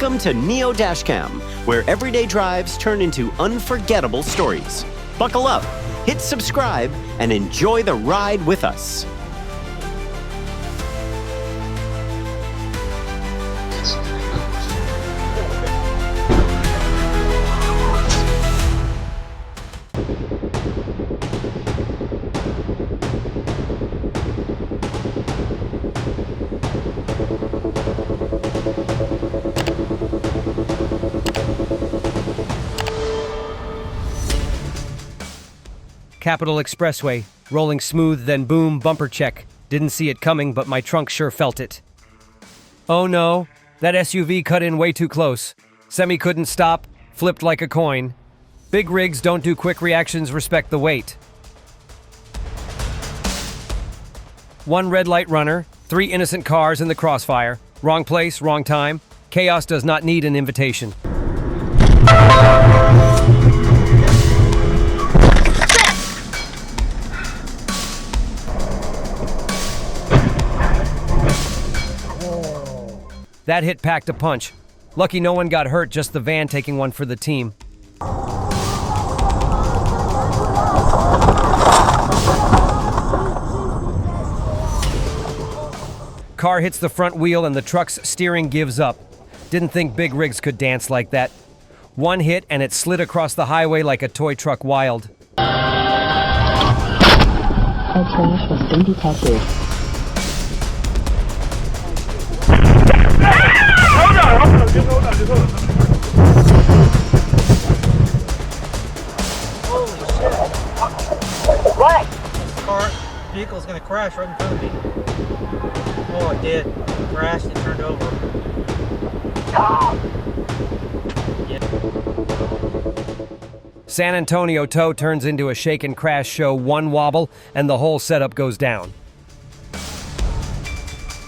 Welcome to NEO DASHCAM, where everyday drives turn into unforgettable stories. Buckle up, hit subscribe, and enjoy the ride with us. Capitol Expressway, rolling smooth, then boom, bumper check. Didn't see it coming, but my trunk sure felt it. Oh no, that SUV cut in way too close. Semi couldn't stop, flipped like a coin. Big rigs don't do quick reactions, respect the weight. One red light runner, 3 innocent cars in the crossfire. Wrong place, wrong time. Chaos does not need an invitation. That hit packed a punch. Lucky no one got hurt, just the van taking one for the team. Car hits the front wheel and the truck's steering gives up. Didn't think big rigs could dance like that. One hit and it slid across the highway like a toy truck wild. A crash has been detected. Holy shit. What? Vehicle's gonna crash right in front of me. Oh, it did. It crashed and turned over. Yeah. San Antonio tow turns into a shake and crash show, one wobble, and the whole setup goes down.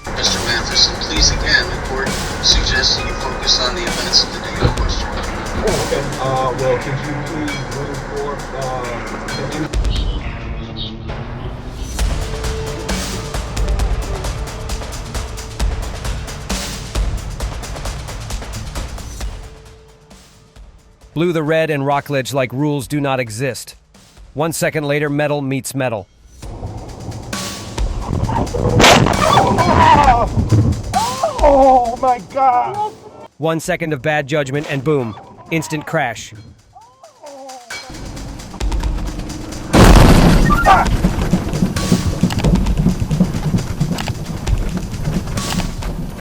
Mr. Matheson, please again, the court suggesting you focus on the events of the day in question. Oh, okay. Well, could you please bring forth Blew the red and Rockledge like rules do not exist. 1 second later, metal meets metal. Oh my God! 1 second of bad judgment and boom, instant crash.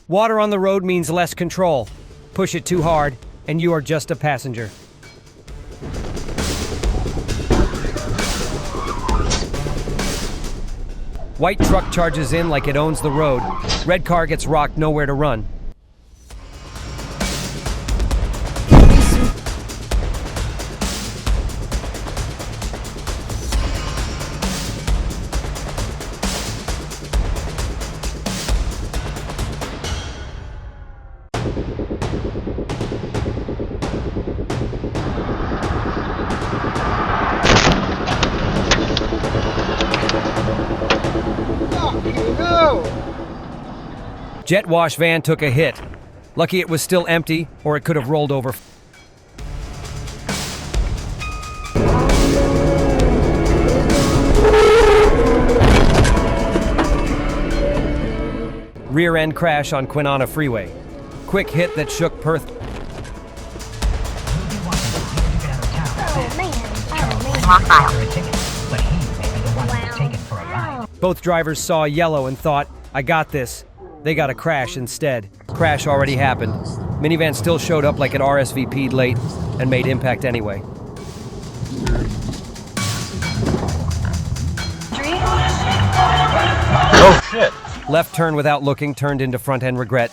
Water on the road means less control. Push it too hard, and you are just a passenger. White truck charges in like it owns the road. Red car gets rocked, nowhere to run. Jet wash van took a hit. Lucky it was still empty, or it could have rolled over. Rear end crash on Quinana Freeway. Quick hit that shook Perth. Both drivers saw yellow and thought, I got this. They got a crash instead. Crash already happened. Minivan still showed up like it RSVP'd late and made impact anyway. Oh shit! Left turn without looking turned into front end regret.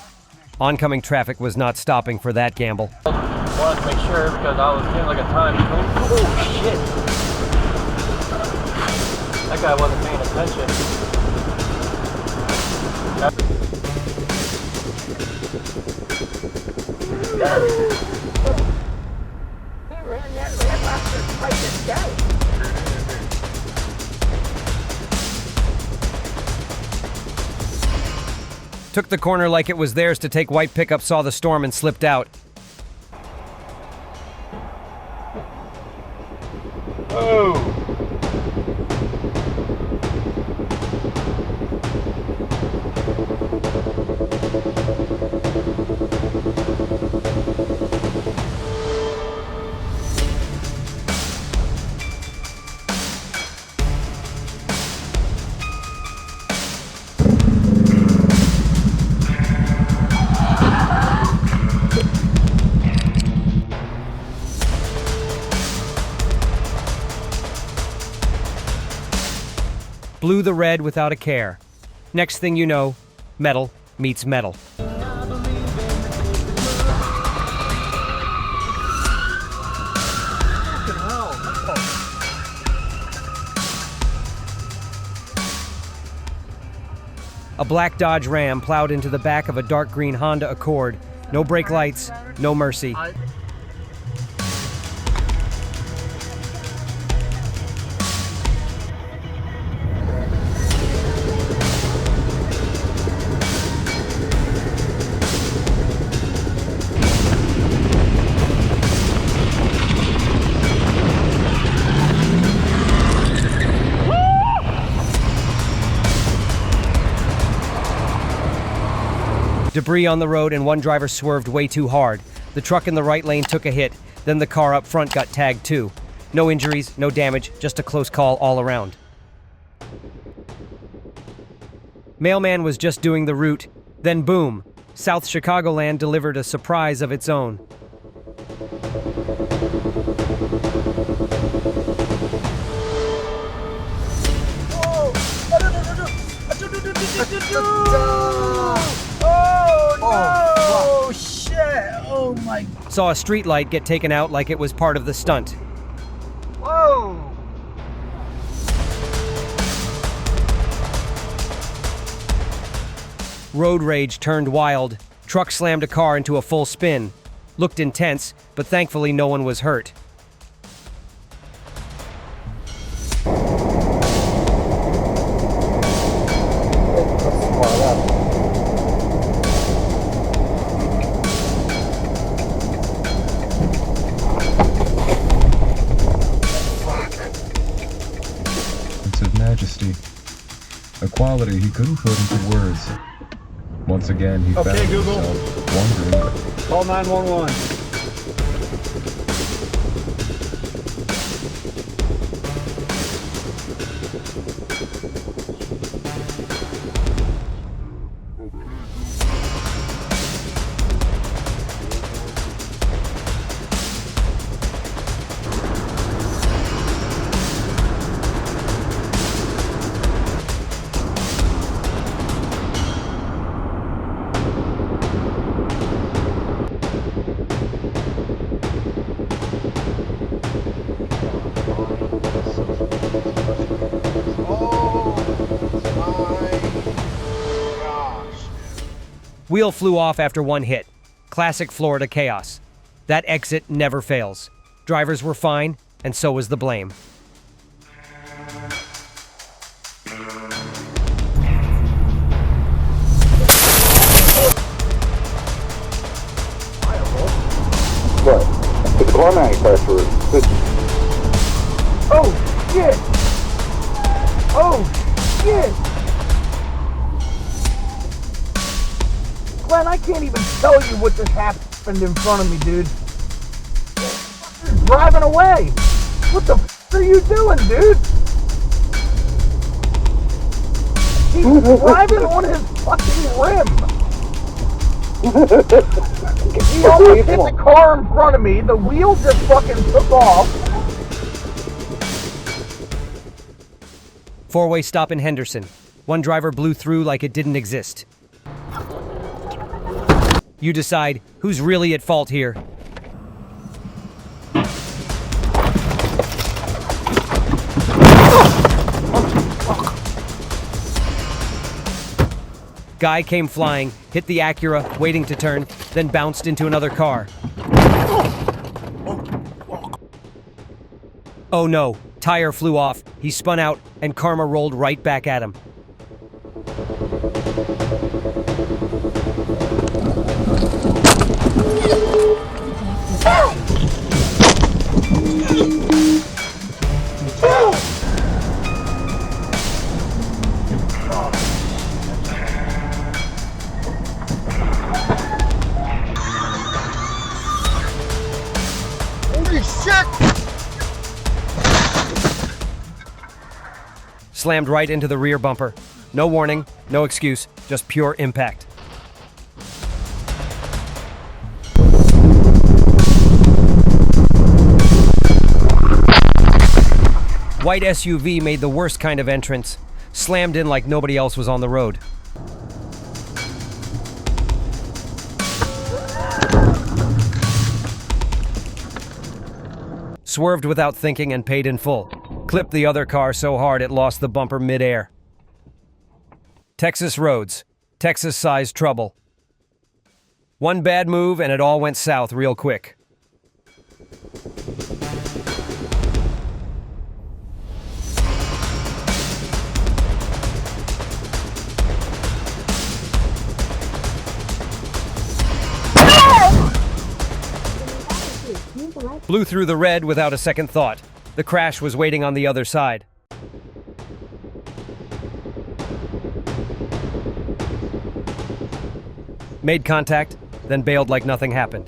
Oncoming traffic was not stopping for that gamble. Wanted to make sure because I was getting like a time. Oh shit! That guy wasn't paying attention. Took the corner like it was theirs to take. White pickup saw the storm and slipped out. Oh! Blew the red without a care. Next thing you know, metal meets metal. A black Dodge Ram plowed into the back of a dark green Honda Accord. No brake lights, no mercy. Debris on the road and one driver swerved way too hard. The truck in the right lane took a hit, then the car up front got tagged too. No injuries, no damage, just a close call all around. Mailman was just doing the route, then boom, South Chicagoland delivered a surprise of its own. Oh, shit! Oh my... Saw a streetlight get taken out like it was part of the stunt. Whoa! Road rage turned wild. Truck slammed a car into a full spin. Looked intense, but thankfully no one was hurt. Majesty, a quality he couldn't put into words. Once again, he found himself wondering. Call 911. Wheel flew off after one hit. Classic Florida chaos. That exit never fails. Drivers were fine, and so was the blame. What? The car manufacturer. Oh, shit! Oh, shit! Glenn, I can't even tell you what just happened in front of me, dude. He's driving away! What the f*** are you doing, dude? He's driving on his fucking rim! He almost hit the car in front of me, the wheel just fucking took off. Four-way stop in Henderson. One driver blew through like it didn't exist. You decide who's really at fault here. Guy came flying, hit the Acura, waiting to turn, then bounced into another car. Oh no, tire flew off, he spun out, and karma rolled right back at him. Slammed right into the rear bumper. No warning, no excuse, just pure impact. White SUV made the worst kind of entrance. Slammed in like nobody else was on the road. Swerved without thinking and paid in full. Clipped the other car so hard it lost the bumper midair. Texas roads. Texas-sized trouble. One bad move and it all went south real quick. Blew through the red without a second thought. The crash was waiting on the other side. Made contact, then bailed like nothing happened.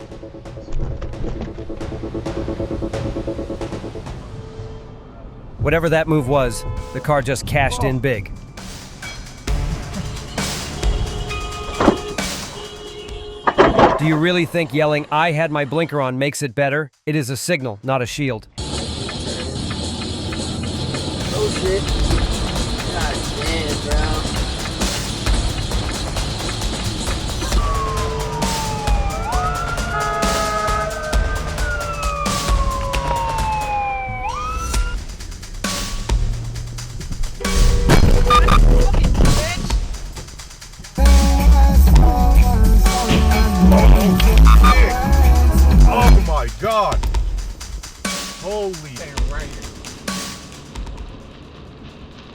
Whatever that move was, the car just cashed in big. Do you really think yelling, "I had my blinker on," makes it better? It is a signal, not a shield. Oh shit. God damn, bro. Oh my god! Holy.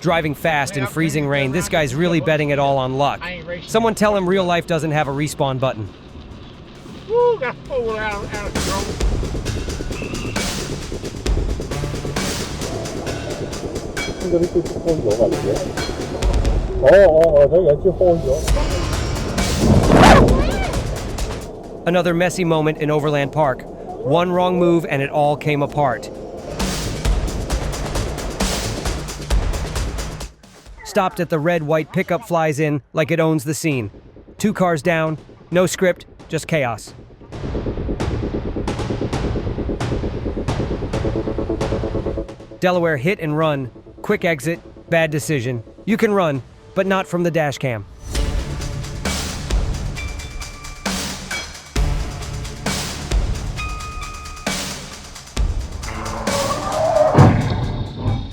Driving fast in freezing rain, this guy's really betting it all on luck. Someone tell him real life doesn't have a respawn button. Woo, got pulled out of control. Another messy moment in Overland Park. One wrong move and it all came apart. Stopped at the red-white pickup flies in like it owns the scene. 2 cars down, no script, just chaos. Delaware hit and run. Quick exit, bad decision. You can run, but not from the dash cam.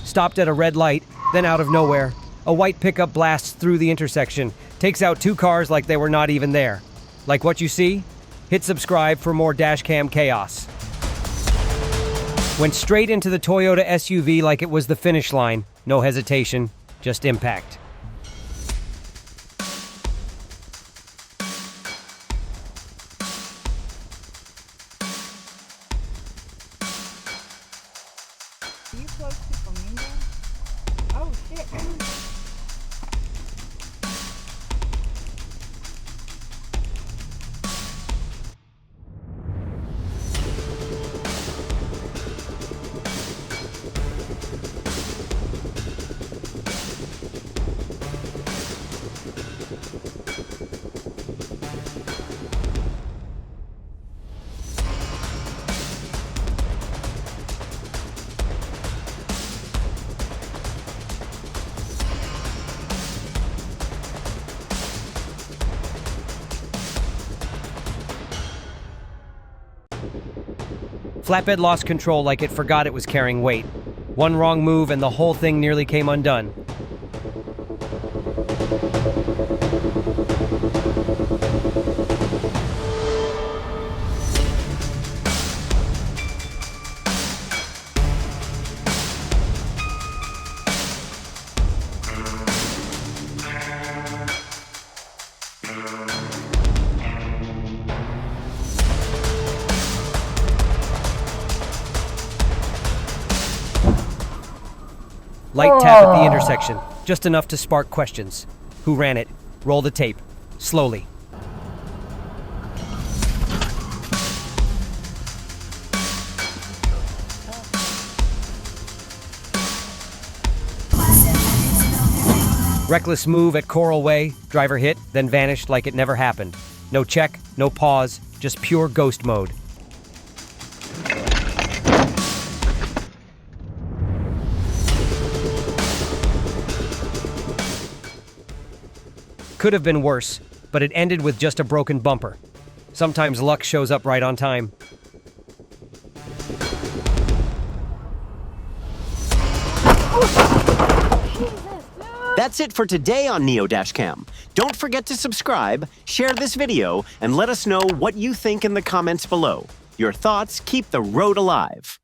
Stopped at a red light, then out of nowhere, a white pickup blasts through the intersection, takes out 2 cars like they were not even there. Like what you see? Hit subscribe for more dashcam chaos. Went straight into the Toyota SUV like it was the finish line. No hesitation, just impact. Are you close to Flamingo? Oh shit. Flatbed lost control like it forgot it was carrying weight. One wrong move and the whole thing nearly came undone. Light tap at the intersection, just enough to spark questions. Who ran it? Roll the tape. Slowly. Reckless move at Coral Way, driver hit, then vanished like it never happened. No check, no pause, just pure ghost mode. Could have been worse, but it ended with just a broken bumper. Sometimes luck shows up right on time. That's it for today on NEO DASHCAM. Don't forget to subscribe, share this video, and let us know what you think in the comments below. Your thoughts keep the road alive.